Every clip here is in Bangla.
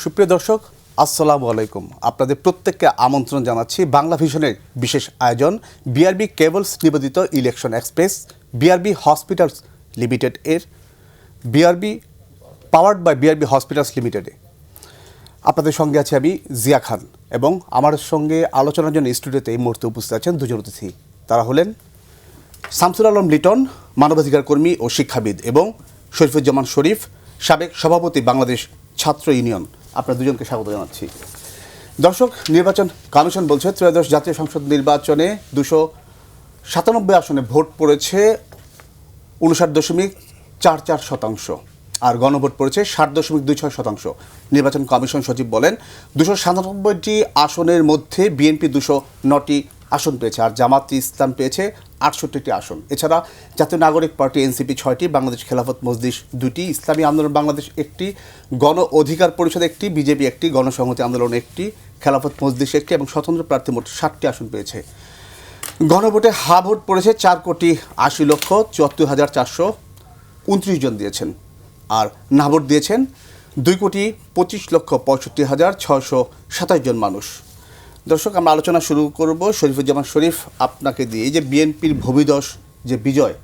সুপ্রিয় দর্শক, আসসালামু আলাইকুম। আপনাদের প্রত্যেককে আমন্ত্রণ জানাচ্ছি বাংলা ভিশনের বিশেষ আয়োজন বিআরবি কেবলস নিবেদিত election express BRB hospitals limited এর BRB powered by BRB hospitals লিমিটেডে। আপনাদের সঙ্গে আছি আমি জিয়া খান এবং আমার সঙ্গে আলোচনার জন্য স্টুডিওতে এই মুহূর্তে উপস্থিত আছেন দুজন অতিথি। তারা হলেন শামসুল আলম লিটন, মানবাধিকার কর্মী ও শিক্ষাবিদ, এবং শরীফুজ্জামান শরীফ, সাবেক সভাপতি বাংলাদেশ ছাত্র ইউনিয়ন। আপনার দুজনকে স্বাগত জানাচ্ছি। দর্শক, নির্বাচন কমিশন বলছে ত্রয়োদশ জাতীয় সংসদ নির্বাচনে 297 আসনে ভোট পড়েছে 59.44%, আর গণভোট পড়েছে 60.26%। নির্বাচন কমিশন সচিব বলেন 297টি আসনের মধ্যে বিএনপি 209টি আসন পেয়েছে, আর জামাতে ইসলাম পেয়েছে 68টি আসন। এছাড়া জাতীয় নাগরিক পার্টি এনসিপি 6টি, বাংলাদেশ খেলাফত মজলিস 2টি, ইসলামী আন্দোলন বাংলাদেশ 1টি, গণ অধিকার পরিষদ 1টি, বিজেপি 1টি, গণসংহতি আন্দোলন 1টি, খেলাফত মজলিস 1টি এবং স্বতন্ত্র প্রার্থী মোট 60টি আসন পেয়েছে। গণভোটে হা ভোট পড়েছে 4,80,74,429 জন দিয়েছেন, আর না ভোট দিয়েছেন 2,25,65,627 জন মানুষ। দর্শক, আমরা আলোচনা শুরু করব শরীফুজ্জামান শরীফ, আপনাকে দিয়ে। এই যে বিএনপির ভূমিধস যে বিজয়,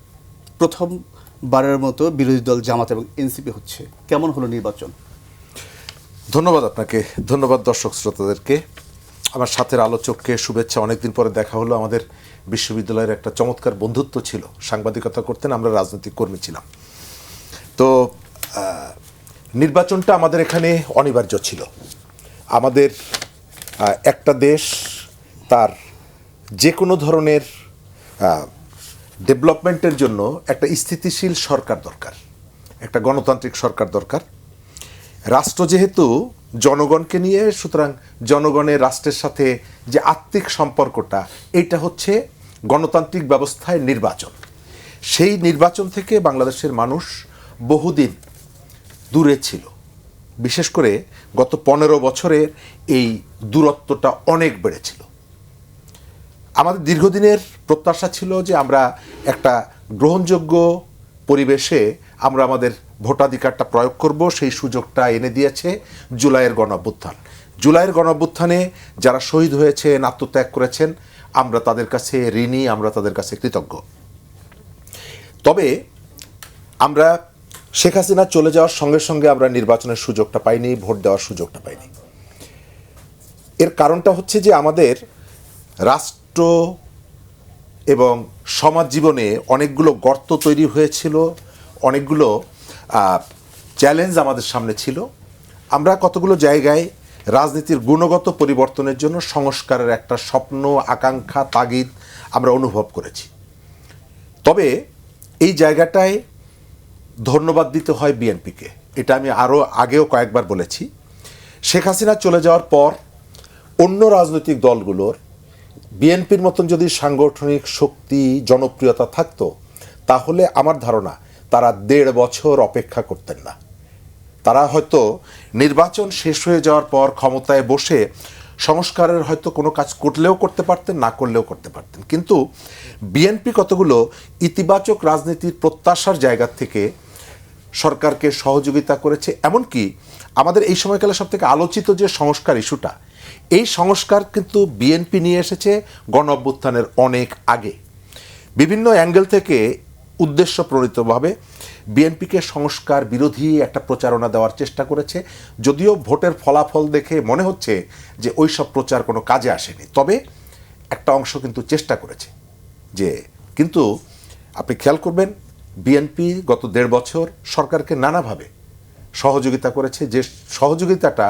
প্রথমবারের মতো বিরোধী দল জামাত এবং এনসিপি হচ্ছে, কেমন হলো নির্বাচন? ধন্যবাদ আপনাকে, ধন্যবাদ দর্শক শ্রোতাদেরকে। আমার সাথের আলোচককে শুভেচ্ছা। অনেকদিন পরে দেখা হলো। আমাদের বিশ্ববিদ্যালয়ের একটা চমৎকার বন্ধুত্ব ছিল, সাংবাদিকতা করতেন, আমরা রাজনৈতিক কর্মী ছিলাম। তো নির্বাচনটা আমাদের এখানে অনিবার্য ছিল। আমাদের একটা দেশ তার যে কোনো ধরনের ডেভেলপমেন্টের জন্য একটা স্থিতিশীল সরকার দরকার, একটা গণতান্ত্রিক সরকার দরকার। রাষ্ট্র যেহেতু জনগণকে নিয়ে, সুতরাং জনগণের রাষ্ট্রের সাথে যে আত্মিক সম্পর্কটা, এটা হচ্ছে গণতান্ত্রিক ব্যবস্থায় নির্বাচন। সেই নির্বাচন থেকে বাংলাদেশের মানুষ বহুদিন দূরে ছিল। বিশেষ করে গত 15 বছরে এই দূরত্বটা অনেক বেড়েছিল। আমাদের দীর্ঘদিনের প্রত্যাশা ছিল যে আমরা একটা গ্রহণযোগ্য পরিবেশে আমরা আমাদের ভোটাধিকারটা প্রয়োগ করব। সেই সুযোগটা এনে দিয়েছে জুলাইয়ের গণঅভ্যুত্থান। জুলাইয়ের গণঅভ্যুত্থানে যারা শহীদ হয়েছেন, আত্মত্যাগ করেছেন, আমরা তাদের কাছে ঋণী, আমরা তাদের কাছে কৃতজ্ঞ। তবে আমরা শেখ হাসিনা চলে যাওয়ার সঙ্গে সঙ্গে আমরা নির্বাচনের সুযোগটা পাইনি, ভোট দেওয়ার সুযোগটা পাইনি। এর কারণটা হচ্ছে যে আমাদের রাষ্ট্র এবং সমাজ জীবনে অনেকগুলো গর্ত তৈরি হয়েছিল, অনেকগুলো চ্যালেঞ্জ আমাদের সামনে ছিল। আমরা কতগুলো জায়গায় রাজনীতির গুণগত পরিবর্তনের জন্য সংস্কারের একটা স্বপ্ন, আকাঙ্ক্ষা, তাগিদ আমরা অনুভব করেছি। তবে এই জায়গাটায় ধন্যবাদ দিতে হয় বিএনপিকে। এটা আমি আরও আগেও কয়েকবার বলেছি। শেখ হাসিনা চলে যাওয়ার পর অন্য রাজনৈতিক দলগুলোর বিএনপির মতন যদি সাংগঠনিক শক্তি, জনপ্রিয়তা থাকতো, তাহলে আমার ধারণা তারা 1.5 বছর অপেক্ষা করতেন না। তারা হয়তো নির্বাচন শেষ হয়ে যাওয়ার পর ক্ষমতায় বসে সংস্কারের হয়তো কোনো কাজ করলেও করতে পারতেন, না করলেও করতে পারতেন। কিন্তু বিএনপি কতগুলো ইতিবাচক রাজনীতির প্রত্যাশার জায়গা থেকে সরকারকে সহযোগিতা করেছে। এমনকি আমাদের এই সময়কালে সবথেকে আলোচিত যে সংস্কার ইস্যুটা, এই সংস্কার কিন্তু বিএনপি নিয়ে এসেছে গণঅভ্যুত্থানের অনেক আগে। বিভিন্ন অ্যাঙ্গেল থেকে উদ্দেশ্য প্রণীতভাবে বিএনপিকে সংস্কার বিরোধী একটা প্রচারণা দেওয়ার চেষ্টা করেছে। যদিও ভোটের ফলাফল দেখে মনে হচ্ছে যে ওই সব প্রচার কোনো কাজে আসেনি, তবে একটা অংশ কিন্তু চেষ্টা করেছে। কিন্তু আপনি খেয়াল করবেন, বিএনপি গত 1.5 বছর সরকারকে নানাভাবে সহযোগিতা করেছে, যে সহযোগিতাটা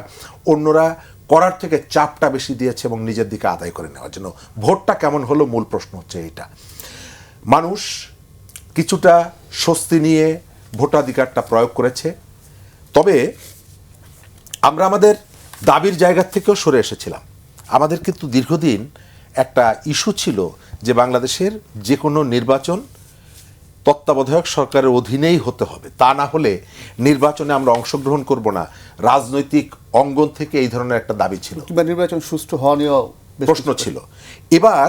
অন্যরা করার থেকে চাপটা বেশি দিয়েছে এবং নিজের দিকে আদায় করে নেওয়ার জন্য। ভোটটা কেমন হলো, মূল প্রশ্ন হচ্ছে এইটা। মানুষ কিছুটা স্বস্তি নিয়ে ভোটাধিকারটা প্রয়োগ করেছে। তবে আমরা আমাদের দাবির জায়গা থেকেও সরে এসেছিলাম। আমাদের কিন্তু দীর্ঘদিন একটা ইস্যু ছিল যে বাংলাদেশের যে কোনো নির্বাচন তত্ত্বাবধায়ক সরকারের অধীনেই হতে হবে, তা না হলে নির্বাচনে আমরা অংশগ্রহণ করব না। রাজনৈতিক অঙ্গন থেকে এই ধরনের একটা দাবি ছিল, কিংবা নির্বাচন সুষ্ঠু হওয়া নিয়েও প্রশ্ন ছিল। এবার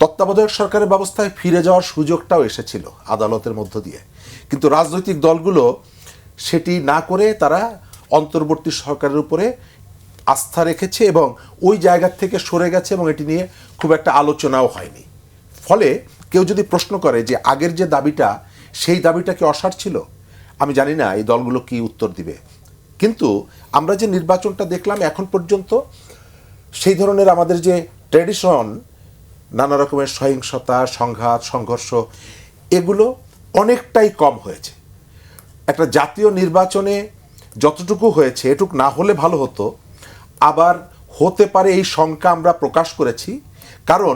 তত্ত্বাবধায়ক সরকারের ব্যবস্থায় ফিরে যাওয়ার সুযোগটাও এসেছিল আদালতের মধ্য দিয়ে, কিন্তু রাজনৈতিক দলগুলো সেটি না করে তারা অন্তর্বর্তী সরকারের উপরে আস্থা রেখেছে এবং ওই জায়গা থেকে সরে গেছে এবং এটি নিয়ে খুব একটা আলোচনাও হয়নি। ফলে কেউ যদি প্রশ্ন করে যে আগের যে দাবিটা, সেই দাবিটা কি অসাড় ছিল, আমি জানি না এই দলগুলো কি উত্তর দিবে। কিন্তু আমরা যে নির্বাচনটা দেখলাম এখন পর্যন্ত, সেই ধরনের আমাদের যে ট্র্যাডিশন, নানা রকমের সহিংসতা, সংঘাত, সংঘর্ষ, এগুলো অনেকটাই কম হয়েছে। একটা জাতীয় নির্বাচনে যতটুকু হয়েছে এটুকু না হলে ভালো হতো, আবার হতে পারে এই শঙ্কা আমরা প্রকাশ করেছি। কারণ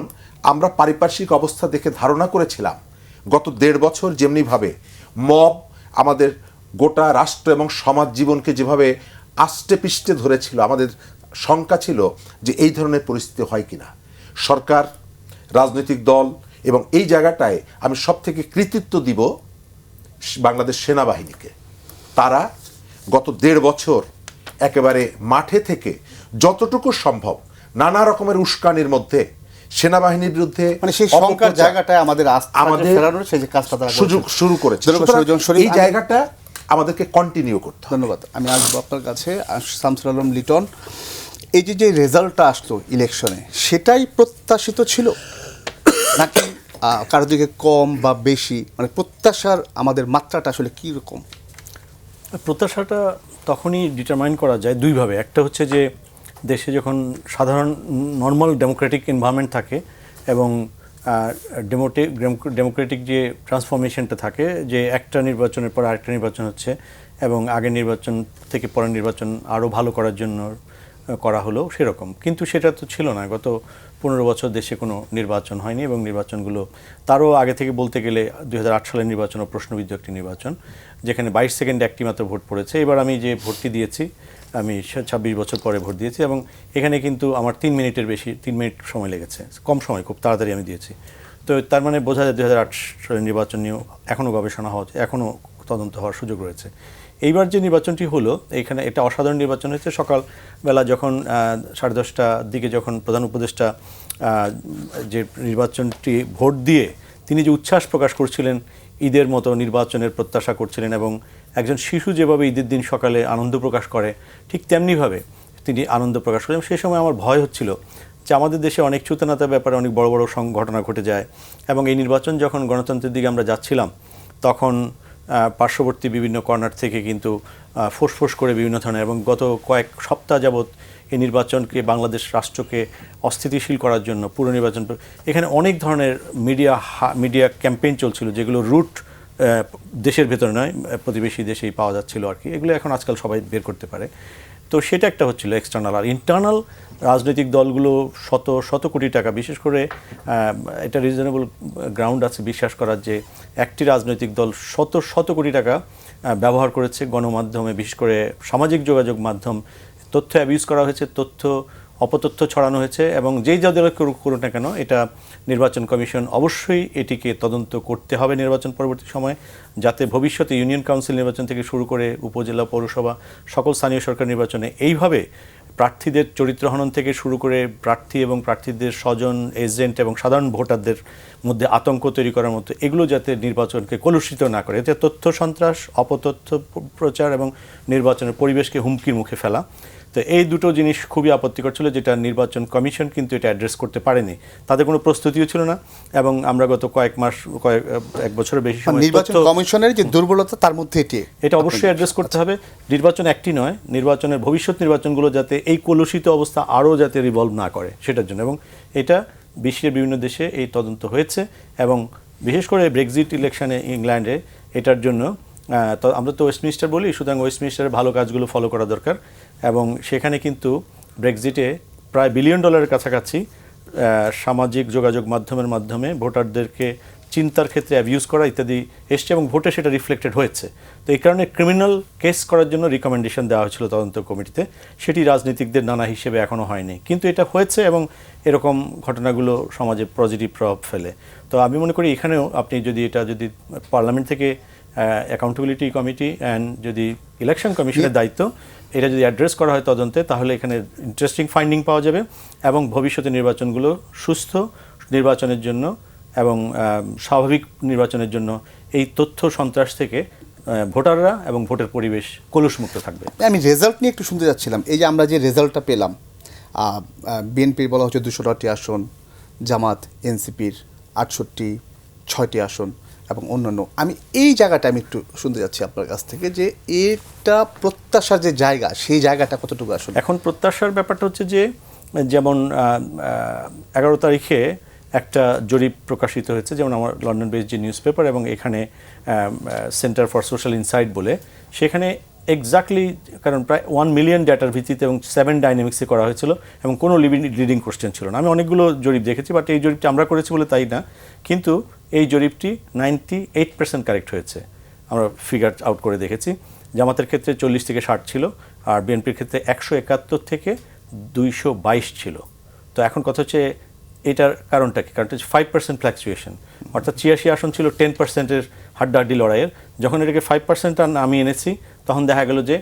আমরা পারিপার্শ্বিক অবস্থা দেখে ধারণা করেছিলাম গত 1.5 বছর যেমনিভাবে মব আমাদের গোটা রাষ্ট্র এবং সমাজ জীবনকে যেভাবে আষ্টে পিষ্টে ধরেছিল, আমাদের শঙ্কা ছিল যে এই ধরনের পরিস্থিতি হয় কিনা। সরকার, রাজনৈতিক দল এবং এই জায়গাটায় আমি সবথেকে কৃতিত্ব দিব বাংলাদেশ সেনাবাহিনীকে। তারা গত 1.5 বছর একেবারে মাঠে থেকে যতটুকু সম্ভব নানা রকমের উস্কানির মধ্যে সেনাবাহিনীর বিরুদ্ধে মানে সেই সংখ্যার জায়গাটায় আমাদের ফেরানোর সেই যে কাজটা তারা সুযোগ শুরু করেছে। এই জায়গাটা আমাদেরকে কন্টিনিউ করতে হবে। ধন্যবাদ। আমি আসবো আপনার কাছে, শামসুল আলম লিটন। এই যে রেজাল্টটা আসলো ইলেকশনে, সেটাই প্রত্যাশিত ছিল নাকি কারো দিকে কম বা বেশি, মানে প্রত্যাশার আমাদের মাত্রাটা আসলে কী রকম? প্রত্যাশাটা তখনই ডিটারমাইন করা যায় দুইভাবে। একটা হচ্ছে যে দেশে যখন সাধারণ নর্মাল ডেমোক্রেটিক এনভায়রনমেন্ট থাকে এবং ডেমোক্রেটিক যে ট্রান্সফরমেশনটা থাকে, যে একটা নির্বাচনের পর আরেকটা নির্বাচন হচ্ছে এবং আগের নির্বাচন থেকে পরের নির্বাচন আরও ভালো করার জন্য করা হলো, সেরকম। কিন্তু সেটা তো ছিল না। গত 15 বছর দেশে কোনো নির্বাচন হয়নি এবং নির্বাচনগুলো তারও আগে থেকে বলতে গেলে 2008 সালের নির্বাচনও প্রশ্নবিদ্ধ একটি নির্বাচন, যেখানে 22 সেকেন্ডে একটি মাত্র ভোট পড়েছে। এবার আমি যে ভোটটি দিয়েছি, আমি 26 বছর পরে ভোট দিয়েছি এবং এখানে কিন্তু আমার 3 মিনিটের বেশি, 3 মিনিট সময় লেগেছে, কম সময়, খুব তাড়াতাড়ি আমি দিয়েছি। তো তার মানে বোঝা যায় 2008 সালের নির্বাচন নিয়েও এখনও গবেষণা হওয়া, এখনও তদন্ত হওয়ার সুযোগ রয়েছে। এইবার যে নির্বাচনটি হলো, এখানে এটা অসাধারণ নির্বাচন হয়েছে। সকালবেলা যখন 10:30টার দিকে যখন প্রধান উপদেষ্টা যে নির্বাচনটি ভোট দিয়ে তিনি যে উচ্ছ্বাস প্রকাশ করছিলেন, ঈদের মতো নির্বাচনের প্রত্যাশা করছিলেন এবং একজন শিশু যেভাবে ঈদের দিন সকালে আনন্দ প্রকাশ করে, ঠিক তেমনিভাবে তিনি আনন্দ প্রকাশ করেন। সেই সময় আমার ভয় হচ্ছিল যে আমাদের দেশে অনেক চুতনাতার ব্যাপারে অনেক বড় বড় ঘটনা ঘটে যায় এবং এই নির্বাচন যখন গণতন্ত্রের দিকে আমরা যাচ্ছিলাম, তখন পার্শ্ববর্তী বিভিন্ন কর্নার থেকে কিন্তু ফোঁস করে বিভিন্ন ধরনের, এবং গত কয়েক সপ্তাহ যাবৎ এই নির্বাচনকে, বাংলাদেশ রাষ্ট্রকে অস্থিতিশীল করার জন্য পুরো নির্বাচন, এখানে অনেক ধরনের মিডিয়া ক্যাম্পেইন চলছিল, যেগুলো রুট দেশের ভেতরে নয়, প্রতিবেশী দেশেই পাওয়া যাচ্ছিল আর কি। এগুলো এখন আজকাল সবাই বের করতে পারে। তো সেটা একটা হচ্ছিল এক্সটার্নাল। আর ইন্টারনাল রাজনৈতিক দলগুলো শত কোটি টাকা, বিশেষ করে এটা রিজনেবল গ্রাউন্ড আছে বিশ্বাস করার যে একটি রাজনৈতিক দল শত কোটি টাকা ব্যবহার করেছে গণমাধ্যমে, বিশেষ করে সামাজিক যোগাযোগ মাধ্যম। তথ্য অ্যাবিউজ করা হয়েছে, অপতথ্য ছড়ানো হয়েছে এবং যেই যাদের করুক না কেন, এটা নির্বাচন কমিশন অবশ্যই এটিকে তদন্ত করতে হবে নির্বাচন পরবর্তী সময়ে, যাতে ভবিষ্যতে ইউনিয়ন কাউন্সিল নির্বাচন থেকে শুরু করে উপজেলা, পৌরসভা, সকল স্থানীয় সরকার নির্বাচনে এইভাবে প্রার্থীদের চরিত্র হনন থেকে শুরু করে প্রার্থী এবং প্রার্থীদের স্বজন, এজেন্ট এবং সাধারণ ভোটারদের মধ্যে আতঙ্ক তৈরি করার মতো এগুলো যাতে নির্বাচনকে কলুষিত না করে, এতে তথ্য সন্ত্রাস, অপতথ্য প্রচার এবং নির্বাচনের পরিবেশকে হুমকির মুখে ফেলা। তো এই দুটো জিনিস খুবই আপত্তিকর ছিল, যেটা নির্বাচন কমিশন কিন্তু এটা অ্যাড্রেস করতে পারেনি। তাদের কোনো প্রস্তুতিও ছিল না এবং আমরা গত এক বছরের বেশি সময় নির্বাচন কমিশনের যে দুর্বলতা, তার মধ্যে এটা অবশ্যই অ্যাড্রেস করতে হবে। নির্বাচন একটি নয়, নির্বাচনের ভবিষ্যৎ নির্বাচনগুলো যাতে এই কলুষিত অবস্থা আরও যাতে রিভলভ না করে সেটার জন্য, এবং এটা বিশ্বের বিভিন্ন দেশে এই তদন্ত হয়েছে এবং বিশেষ করে ব্রেক্সিট ইলেকশনে ইংল্যান্ডে এটার জন্য আমরা তো ওয়েস্টমিনিস্টার বলি, সুতরাং ওয়েস্টমিনিস্টারের ভালো কাজগুলো ফলো করা দরকার। এবং সেখানে কিন্তু ব্রেক্সিটে প্রায় $1 বিলিয়ন কাছাকাছি সামাজিক যোগাযোগ মাধ্যমে ভোটারদেরকে চিন্তার ক্ষেত্রে অ্যাবিউজ করা ইত্যাদি এসছে এবং ভোটে সেটা রিফ্লেক্টেড হয়েছে। তো এই কারণে ক্রিমিনাল কেস করার জন্য রিকমেন্ডেশন দেওয়া হয়েছিল তদন্ত কমিটিতে, সেটি রাজনীতিকদের নানা হিসেবে এখনও হয়নি, কিন্তু এটা হয়েছে এবং এরকম ঘটনাগুলো সমাজে পজিটিভ প্রভাব ফেলে। তো আমি মনে করি এখানেও আপনি যদি পার্লামেন্ট থেকে অ্যাকাউন্টেবিলিটি কমিটি অ্যান্ড যদি ইলেকশন কমিশনের দায়িত্ব, এটা যদি অ্যাড্রেস করা হয় তদন্তে, তাহলে এখানে ইন্টারেস্টিং ফাইন্ডিং পাওয়া যাবে এবং ভবিষ্যতে নির্বাচনগুলো সুস্থ নির্বাচনের জন্য এবং স্বাভাবিক নির্বাচনের জন্য এই তথ্য সন্ত্রাস থেকে ভোটাররা এবং ভোটের পরিবেশ কলুষমুক্ত থাকবে। আমি রেজাল্ট নিয়ে একটু শুনতে যাচ্ছিলাম, এই যে আমরা যে রেজাল্টটা পেলাম, বিএনপির বলা হচ্ছে 200টি আসন, জামাত এনসিপির 6টি আসন এবং অন্যান্য, আমি এই জায়গাটা আমি একটু শুনতে যাচ্ছি আপনার কাছ থেকে যে এটা প্রত্যাশার যে জায়গা, সেই জায়গাটা কতটুকু আসলে? এখন প্রত্যাশার ব্যাপারটা হচ্ছে যে যেমন 11 তারিখে একটা জরিপ প্রকাশিত হয়েছে, যেমন আমার লন্ডন বেসড যে নিউজ পেপার এবং এখানে সেন্টার ফর সোশ্যাল ইনসাইট বলে, সেখানে এক্স্যাক্টলি, কারণ প্রায় 1 মিলিয়ন ডেটার ভিত্তিতে এবং 7 ডাইনামিক্সে করা হয়েছিল এবং কোনো লিডিং কোশ্চেন ছিল না। আমি অনেকগুলো জরিপ দেখেছি, বাট এই জরিপটি আমরা করেছি বলে তাই না, কিন্তু এই জরিপটি 98% কারেক্ট হয়েছে। আমরা ফিগার আউট করে দেখেছি। জামাতের ক্ষেত্রে 40 থেকে 60 ছিল, আর বিএনপির ক্ষেত্রে 171 থেকে 222 ছিল। তো এখন কথা হচ্ছে এটার কারণটা কি? কারণটা হচ্ছে 5% ফ্ল্যাকচুয়েশন, অর্থাৎ 86 আসন ছিল 10%-এর হাড্ডাহাড্ডি লড়াইয়ের। যখন এটাকে 5% আমি এনেছি, তখন দেখা গেল যে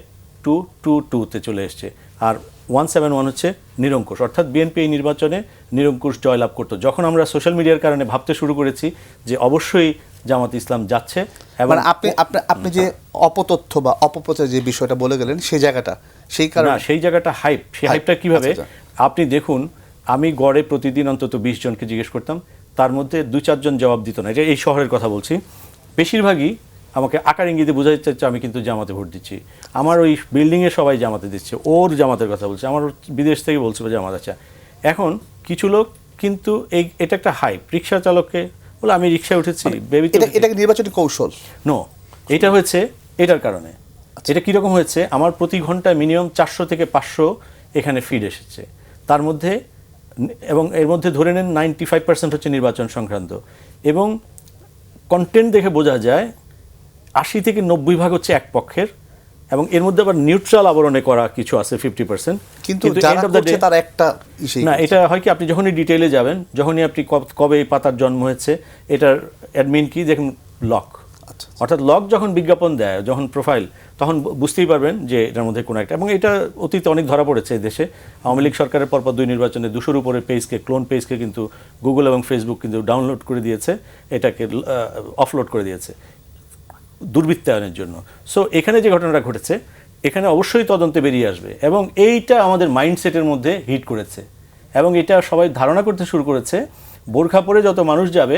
2-2-2-তে চলে এসছে, আর 171 হচ্ছে নিরঙ্কুশ, অর্থাৎ বিএনপি এই নির্বাচনে নিরঙ্কুশ জয়লাভ করতো। যখন আমরা সোশ্যাল মিডিয়ার কারণে ভাবতে শুরু করেছি যে অবশ্যই জামাত ইসলাম যাচ্ছে, এবং মানে আপনি যে অপতথ্য বা অপপ্রচার যে বিষয়টা বলে গেলেন, সেই জায়গাটা, সেই কারণে সেই জায়গাটা হাইপ। সেই হাইপটা কিভাবে? আচ্ছা। আপনি দেখুন, আমি গড়ে প্রতিদিন অন্তত 20 জনকে জিজ্ঞেস করতাম, তার মধ্যে 2-4 জন জবাব দিত না। এটা এই শহরের কথা বলছি। বেশিরভাগই আমাকে আকার ইঙ্গিতে বোঝাতে চাচ্ছে আমি কিন্তু জামাতে ভোট দিচ্ছি, আমার ওই বিল্ডিংয়ে সবাই জামাতে দিচ্ছে, ওর জামাতের কথা বলছে, আমার বিদেশ থেকে বলছে জামাত। আচ্ছা, এখন কিছু লোক কিন্তু এটা একটা হাইপ। রিক্সা চালককে বলে আমি রিক্সায় উঠেছি, এটা নির্বাচনী কৌশল। নো, এটা হয়েছে এটার কারণে। এটা কীরকম হয়েছে? আমার প্রতি ঘন্টায় মিনিমাম 400 থেকে 500 এখানে ফিড এসেছে, তার মধ্যে, এবং এর মধ্যে ধরে নেন 95% হচ্ছে নির্বাচন সংক্রান্ত, এবং কন্টেন্ট দেখে বোঝা যায় 80 থেকে 90 ভাগ হচ্ছে এক পক্ষের, এবং এর মধ্যে আবার নিউট্রাল আবরণে করা কিছু আছে 50%। কিন্তু যারা করছে তার একটা না, এটা হয় কি, আপনি যখনই ডিটেইলে যাবেন, যখনই আপনি কবে এই পাতার জন্ম হয়েছে, এটার অ্যাডমিন কি দেখুন, লক, অর্থাৎ লক যখন বিজ্ঞাপন দেয়, যখন প্রোফাইল, তখন বুঝতেই পারবেন যে এটার মধ্যে কোনো একটা, এবং এটা অতীতে অনেক ধরা পড়েছে এই দেশে। আওয়ামী লীগ সরকারের পরপর 2 নির্বাচনে 200-র উপরে পেজকে, ক্লোন পেজকে কিন্তু গুগল এবং ফেসবুক কিন্তু ডাউনলোড করে দিয়েছে, এটাকে অফলোড করে দিয়েছে দুর্বৃত্তায়নের জন্য। সো এখানে যে ঘটনাটা ঘটেছে, এখানে অবশ্যই তদন্তে বেরিয়ে আসবে, এবং এইটা আমাদের মাইন্ডসেটের মধ্যে হিট করেছে, এবং এটা সবাই ধারণা করতে শুরু করেছে বোরখা পরে যত মানুষ যাবে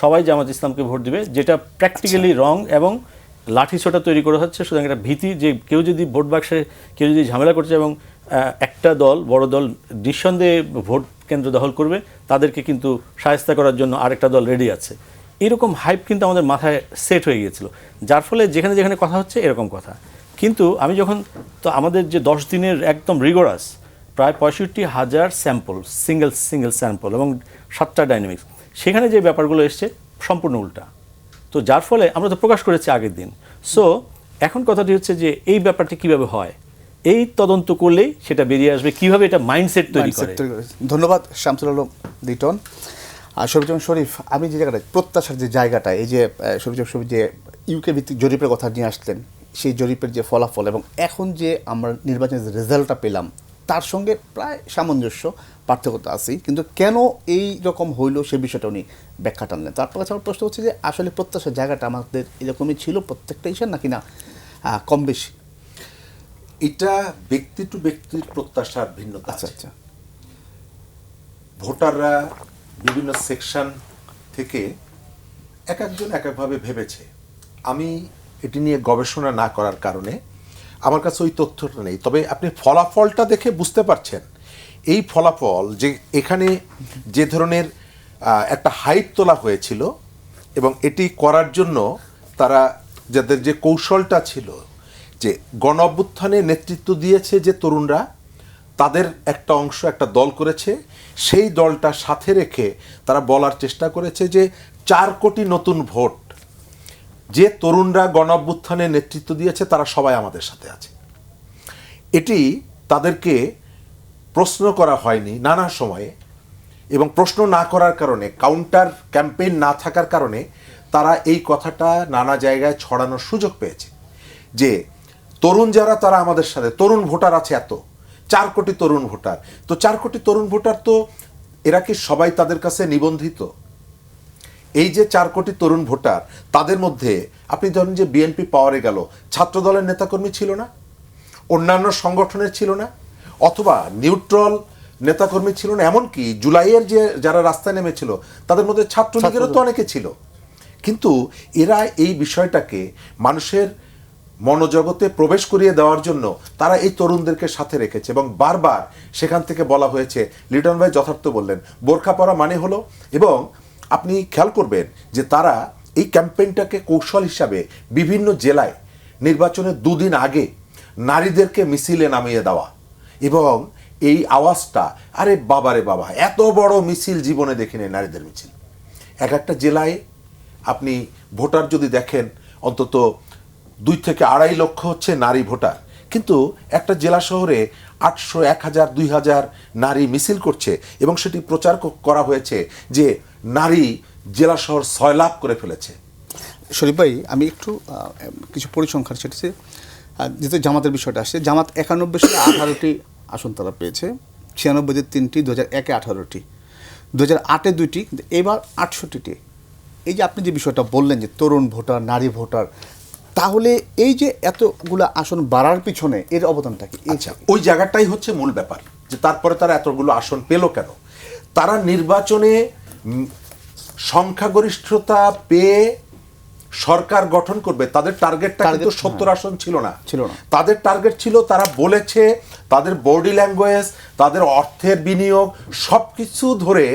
সবাই জামাত ইসলামকে ভোট দিবে, যেটা প্র্যাকটিক্যালি রং, এবং লাঠিসোঁটা তৈরি করা হচ্ছে। সুতরাং একটা ভীতি যে কেউ যদি ভোট বাক্সে কেউ যদি ঝামেলা করছে, এবং একটা দল, বড় দল নিঃসন্দেহে ভোট কেন্দ্র দখল করবে, তাদেরকে কিন্তু শায়েস্তা করার জন্য আরেকটা দল রেডি আছে। এরকম হাইপ কিন্তু আমাদের মাথায় সেট হয়ে গিয়েছিল, যার ফলে যেখানে যেখানে কথা হচ্ছে এরকম কথা। কিন্তু আমি যখন, তো আমাদের যে 10 দিনের একদম রিগোরাস প্রায় 65,000 স্যাম্পল, সিঙ্গেল স্যাম্পল, এবং 7টা ডাইনামিক্স, সেখানে যে ব্যাপারগুলো এসছে সম্পূর্ণ উল্টা। তো যার ফলে আমরা তো প্রকাশ করেছি আগের দিন। সো এখন কথাটি হচ্ছে যে এই ব্যাপারটি কিভাবে হয়, এই তদন্ত করলেই সেটা বেরিয়ে আসবে কিভাবে এটা মাইন্ডসেট তৈরি করে। ধন্যবাদ শামসুল আলম লিটন। আর শফিজুর শরীফ, আমি যে জায়গাটা প্রত্যাশার যে জায়গাটা, এই যে শফিজুর যে ইউকে ভিত্তিক জরিপের কথা নিয়ে আসলেন, সেই জরিপের যে ফলাফল এবং এখন যে আমরা নির্বাচনের যে রেজাল্টটা পেলাম, তার সঙ্গে প্রায় সামঞ্জস্য, পার্থক্যতা আছে, কিন্তু কেন এই রকম হইলো সে বিষয়টা উনি ব্যাখ্যা টানলেন। তারপর কাছে আমার প্রশ্ন হচ্ছে যে আসলে প্রত্যাশার জায়গাটা আমাদের এরকমই ছিল প্রত্যেকটা ইস্যুর, নাকি না কম বেশি? এটা ব্যক্তি টু ব্যক্তির প্রত্যাশার ভিন্নতা। আচ্ছা, ভোটাররা বিভিন্ন সেকশন থেকে এক একজন এক একভাবে ভেবেছে। আমি এটি নিয়ে গবেষণা না করার কারণে আমার কাছে ওই তথ্যটা নেই, তবে আপনি ফলাফলটা দেখে বুঝতে পারছেন এই ফলাফল যে এখানে যে ধরনের একটা হাইপ তোলা হয়েছিল, এবং এটি করার জন্য তারা যাদের যে কৌশলটা ছিল, যে গণ অভ্যুত্থানে নেতৃত্ব দিয়েছে যে তরুণরা, তাদের একটা অংশ একটা দল করেছে, সেই দলটা সাথে রেখে তারা বলার চেষ্টা করেছে যে 4 কোটি নতুন ভোট, যে তরুণরা গণ অভ্যুত্থানে নেতৃত্ব দিয়েছে তারা সবাই আমাদের সাথে আছে। এটি তাদেরকে প্রশ্ন করা হয়নি নানা সময়ে, এবং প্রশ্ন না করার কারণে, কাউন্টার ক্যাম্পেইন না থাকার কারণে তারা এই কথাটা নানা জায়গায় ছড়ানোর সুযোগ পেয়েছে যে তরুণ যারা, তারা আমাদের সাথে, তরুণ ভোটার আছে এত, 4 কোটি তরুণ ভোটার। তো 4 কোটি তরুণ ভোটার, তো এরা কি সবাই তাদের কাছে নিবন্ধিত? এই যে 4 কোটি তরুণ ভোটার, তাদের মধ্যে আপনি ধরেন যে বিএনপি পাওয়ারে গেল, ছাত্র দলের নেতাকর্মী ছিল না, অন্যান্য সংগঠনের ছিল না, অথবা নিউট্রাল নেতাকর্মী ছিল না, এমনকি জুলাইয়ের যে যারা রাস্তায় নেমেছিল তাদের মধ্যে ছাত্রলীগেরও তো অনেকে ছিল। কিন্তু এরা এই বিষয়টাকে মানুষের মনোজগতে প্রবেশ করিয়ে দেওয়ার জন্য তারা এই তরুণদেরকে সাথে রেখেছে, এবং বারবার সেখান থেকে বলা হয়েছে, লিটন ভাই যথার্থ বললেন, বোরখা পরা মানে হলো। এবং আপনি খেয়াল করবেন যে তারা এই ক্যাম্পেইনটাকে কৌশল হিসাবে বিভিন্ন জেলায় নির্বাচনের 2 দিন আগে নারীদেরকে মিছিলে নামিয়ে দেওয়া, এবং এই আওয়াজটা, আরে বাবারে বাবা, এত বড় মিছিল জীবনে দেখিনি, নারীদের মিছিল। এক একটা জেলায় আপনি ভোটার যদি দেখেন, অন্তত 2 থেকে 2.5 লক্ষ হচ্ছে নারী ভোটার, কিন্তু একটা জেলা শহরে 800, 1000, 2000 নারী মিছিল করছে, এবং সেটি প্রচার করা হয়েছে যে নারী জেলা শহর 6 লাখ করে ফেলেছে। শরীফ ভাই, আমি একটু কিছু পরিসংখ্যান সেটি যেহেতু জামাতের বিষয়টা আসছে, জামাত 91 সালে 18টি আসন তারা পেয়েছে, 96-তে 3টি, 2001-এ 18টি, 2008-এ 2টি, এবার 68টি। এই যে আপনি যে বিষয়টা বললেন যে তরুণ ভোটার, নারী ভোটার, তাহলে এই যে এতগুলো আসন বাড়ার পিছনে এর অবদানটা কি? আচ্ছা, ওই জায়গাটাই হচ্ছে মূল ব্যাপার, যে তারপরে তারা এতগুলো আসন পেল কেন। তারা নির্বাচনে সংখ্যাগরিষ্ঠতা পেয়ে সরকার গঠন করবে, তাদের টার্গেটটা কিন্তু 70 আসন ছিল না। তাদের টার্গেট ছিল, তারা বলেছে, তাদের বডি ল্যাঙ্গুয়েজ, তাদের অর্থের বিনিয়োগ, সব কিছু ধরে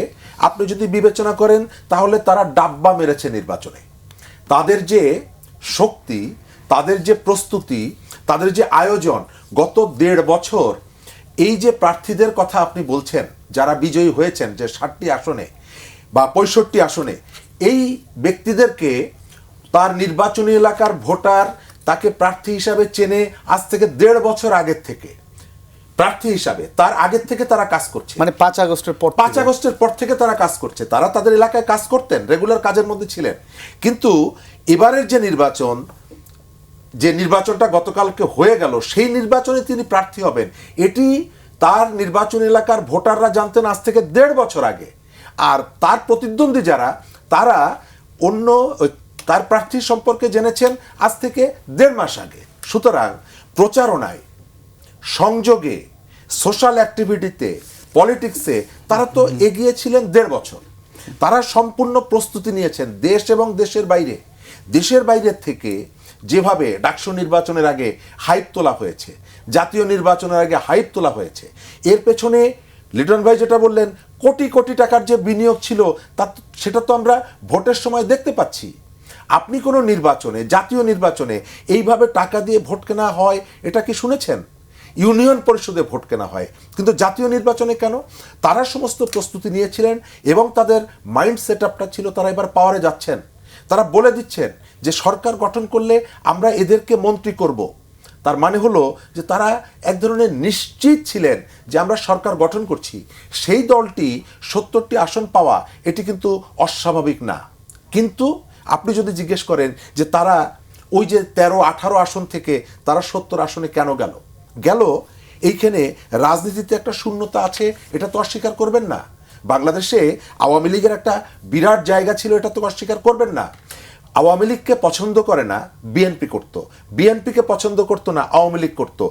আপনি যদি বিবেচনা করেন, তাহলে তারা ডাব্বা মেরেছে নির্বাচনে। তাদের যে শক্তি, তাদের যে প্রস্তুতি, তাদের যে আয়োজন, গত 1.5 বছর এই যে প্রার্থীদের কথা আপনি বলছেন, যারা বিজয়ী হয়েছেন যে 60টি আসনে বা 65 আসনে, এই ব্যক্তিদেরকে তার নির্বাচনী এলাকার ভোটার তাকে প্রার্থী হিসাবে চেনে আজ থেকে 1.5 বছর আগের থেকে। প্রার্থী হিসাবে তার আগের থেকে তারা কাজ করছে, মানে 5 আগস্টের পর থেকে তারা কাজ করছে। তারা তাদের এলাকায় কাজ করতেন, রেগুলার কাজের মধ্যে ছিলেন। কিন্তু এবারের যে নির্বাচনটা গতকালকে হয়ে গেল, সেই নির্বাচনে তিনি প্রার্থী হবেন, এটি তার নির্বাচন এলাকার ভোটাররা জানতেন আজ থেকে 1.5 বছর আগে। আর তার প্রতিদ্বন্দ্বী যারা, তারা তার প্রার্থী সম্পর্কে জেনেছেন আজ থেকে 1.5 মাস আগে। সুতরাং প্রচারণায়, সংযোগে, সোশ্যাল অ্যাক্টিভিটিতে, পলিটিক্সে তারা তো এগিয়ে ছিলেন 1.5 বছর। তারা সম্পূর্ণ প্রস্তুতি নিয়েছেন দেশ এবং দেশের বাইরে। দেশের বাইরের থেকে যেভাবে ডাকসু নির্বাচনের আগে হাইপ তোলা হয়েছে, জাতীয় নির্বাচনের আগে হাইপ তোলা হয়েছে, এর পেছনে লিটন ভাই যেটা বললেন, কোটি কোটি টাকার যে বিনিয়োগ ছিল, সেটা তো আমরা ভোটের সময় দেখতে পাচ্ছি। আপনি কোনো নির্বাচনে, জাতীয় নির্বাচনে এইভাবে টাকা দিয়ে ভোট কেনা হয়, এটা কি শুনেছেন? ইউনিয়ন পরিষদে ভোট কেনা হয়, কিন্তু জাতীয় নির্বাচনে কেন? তারা সমস্ত প্রস্তুতি নিয়েছিলেন, এবং তাদের মাইন্ড সেট আপটা ছিল তারা এবার পাওয়ারে যাচ্ছেন। তারা বলে দিচ্ছেন যে সরকার গঠন করলে আমরা এদেরকে মন্ত্রী করব। তার মানে হলো যে তারা এক ধরনের নিশ্চিত ছিলেন যে আমরা সরকার গঠন করছি। সেই দলটি 70টি আসন পাওয়া, এটি কিন্তু অস্বাভাবিক না। কিন্তু আপনি যদি জিজ্ঞেস করেন যে তারা ওই যে 13-18 আসন থেকে তারা 70 আসনে কেন গেল, এইখানে রাজনীতিতে একটা শূন্যতা আছে, এটা তো অস্বীকার করবেন না। বাংলাদেশে আওয়ামী লীগের একটা বিরাট জায়গা ছিল, এটা তো অস্বীকার করবেন না। আওয়ামী লীগকে পছন্দ করে না বিএনপি করতো, বিএনপিকে পছন্দ করতো না আওয়ামী লীগ করতো।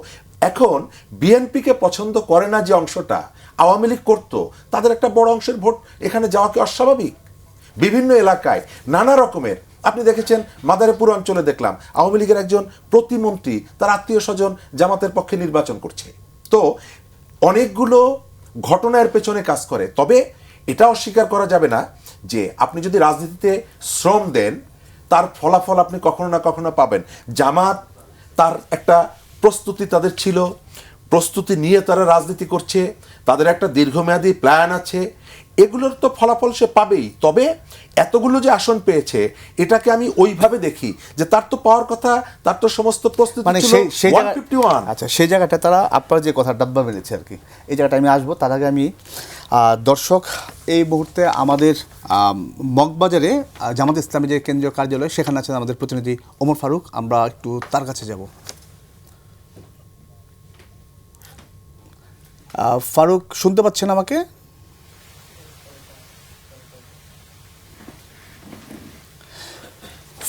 এখন বিএনপিকে পছন্দ করে না যে অংশটা আওয়ামী লীগ করতো, তাদের একটা বড় অংশের ভোট এখানে যাওয়া কি অস্বাভাবিক? বিভিন্ন এলাকায় নানা রকমের, আপনি দেখেছেন মাদারীপুর অঞ্চলে দেখলাম আওয়ামী লীগের একজন প্রতিমন্ত্রী তার আত্মীয় স্বজন জামাতের পক্ষে নির্বাচন করছে। তো অনেকগুলো ঘটনার পেছনে কাজ করে। তবে এটা অস্বীকার করা যাবে না যে আপনি যদি রাজনীতিতে শ্রম দেন, তার ফলাফল আপনি কখনো না কখনো পাবেন। জামাত তার একটা প্রস্তুতি তাদের ছিল, প্রস্তুতি নিয়ে তারা রাজনীতি করছে, তাদের একটা দীর্ঘমেয়াদী প্ল্যান আছে, এগুলোর তো ফলাফল সে পাবেই। তবে এতগুলো যে আসন পেয়েছে, এটাকে আমি ওইভাবে দেখি যে তার তো পাওয়ার কথা, তার তো সমস্ত প্রস্তুতি ছিল 151। আচ্ছা, সেই জায়গাটা তারা আপনার যে কথা ডাব্বা মেরেছে আর কি, এই জায়গাটা আমি আসবো। তার আগে আমি দর্শক, এই মুহূর্তে আমাদের মগবাজারে জামাত ইসলামী যে কেন্দ্রীয় কার্যালয়, সেখানে আছেন আমাদের প্রতিনিধি ওমর ফারুক। আমরা একটু তার কাছে যাব। ফারুক, শুনতে পাচ্ছেন আমাকে?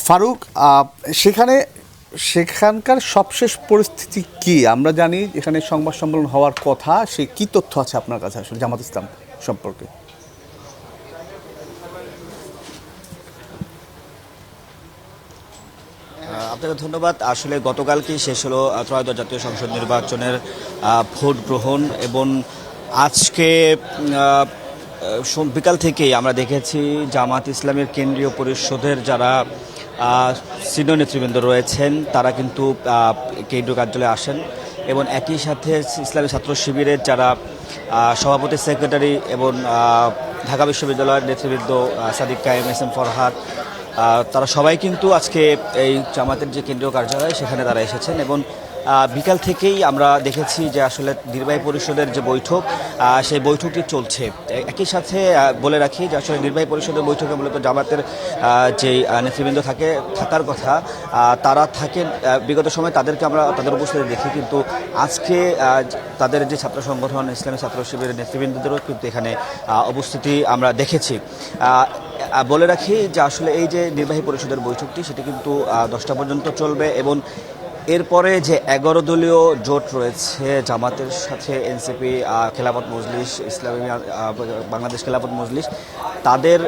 ফারুক, সেখানকার সবশেষ পরিস্থিতি কি? আমরা জানি এখানে সংবাদ সম্মেলন হওয়ার কথা, সে কি তথ্য আছে আপনার কাছে আসলে জামাত ইসলাম সম্পর্কে? আপনাকে ধন্যবাদ। আসলে গতকালকে শেষ হলো ত্রয়োদশ জাতীয় সংসদ নির্বাচনের ভোট গ্রহণ, এবং আজকে বিকাল থেকেই আমরা দেখেছি জামাত ইসলামের কেন্দ্রীয় পরিষদের যারা সিনিয়র নেতৃবৃন্দ রয়েছেন তারা কিন্তু কেন্দ্রীয় কার্যালয়ে আসেন, এবং একই সাথে ইসলামী ছাত্র শিবিরের যারা সভাপতি, সেক্রেটারি এবং ঢাকা বিশ্ববিদ্যালয়ের নেতৃবৃন্দ সাদিক কায়েম, এস এম ফরহাদ, তারা সবাই কিন্তু আজকে এই জামাতের যে কেন্দ্রীয় কার্যালয় সেখানে তারা এসেছেন। এবং বিকাল থেকেই আমরা দেখেছি যে আসলে নির্বাহী পরিষদের যে বৈঠক, সেই বৈঠকটি চলছে। একই সাথে বলে রাখি যে আসলে নির্বাহী পরিষদের বৈঠকে মূলত জামাতের যে নেতৃবৃন্দ থাকার কথা তারা থাকেন। বিগত সময় তাদেরকে আমরা তাদের উপস্থিতি দেখি, কিন্তু আজকে তাদের যে ছাত্র সংগঠন ইসলামী ছাত্র শিবিরের নেতৃবৃন্দদেরও কিন্তু এখানে উপস্থিতি আমরা দেখেছি। বলে রাখি যে আসলে এই যে নির্বাহী পরিষদের বৈঠকটি সেটি কিন্তু 10টা পর্যন্ত চলবে, এবং এরপরে যে 11 দলীয় জোট রয়েছে জামাতের সাথে এনসিপি, খেলাফত মজলিস, ইসলামী বাংলাদেশ খেলাফত মজলিস, তাদের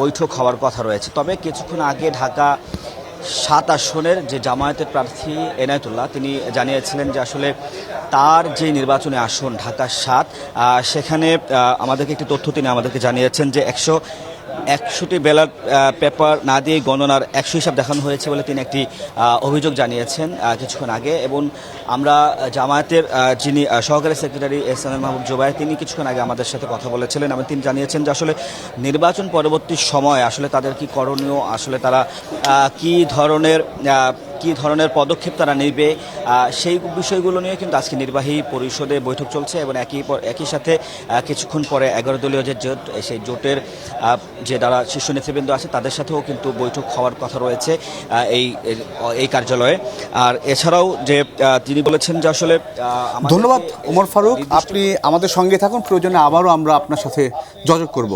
বৈঠক হওয়ার কথা রয়েছে। তবে কিছুক্ষণ আগে ঢাকা 7 আসনের যে জামায়াতের প্রার্থী এনায়েতুল্লাহ তিনি জানিয়েছিলেন যে আসলে তার যে নির্বাচনী আসন ঢাকা 7, সেখানে আমাদেরকে একটি তথ্য তিনি আমাদেরকে জানিয়েছেন যে 100টি ব্যালট পেপার না দিয়ে গণনার 100 হিসাব দেখানো হয়েছে বলে তিনি একটি অভিযোগ জানিয়েছেন কিছুক্ষণ আগে। এবং আমরা জামায়াতের যিনি সহকারী সেক্রেটারি এহসানুল মাহবুব জুবায়ের, তিনি কিছুক্ষণ আগে আমাদের সাথে কথা বলেছিলেন এবং তিনি জানিয়েছেন যে আসলে নির্বাচন পরবর্তী সময় আসলে তাদের কি করণীয়, আসলে তারা কি ধরনের পদক্ষেপ তারা নেবে, সেই বিষয়গুলো নিয়ে কিন্তু আজকে নির্বাহী পরিষদে বৈঠক চলছে। এবং একই সাথে কিছুক্ষণ পরে 11 দলীয় যে জোট, সেই জোটের যে যারা শীর্ষ নেতৃবৃন্দ আছে তাদের সাথেও কিন্তু বৈঠক হওয়ার কথা রয়েছে এই কার্যালয়ে। আর এছাড়াও যে তিনি বলেছেন যে আসলে ধন্যবাদ ওমর ফারুক, আপনি আমাদের সঙ্গে থাকুন, প্রয়োজনে আবারও আমরা আপনার সাথে যোগাযোগ করব।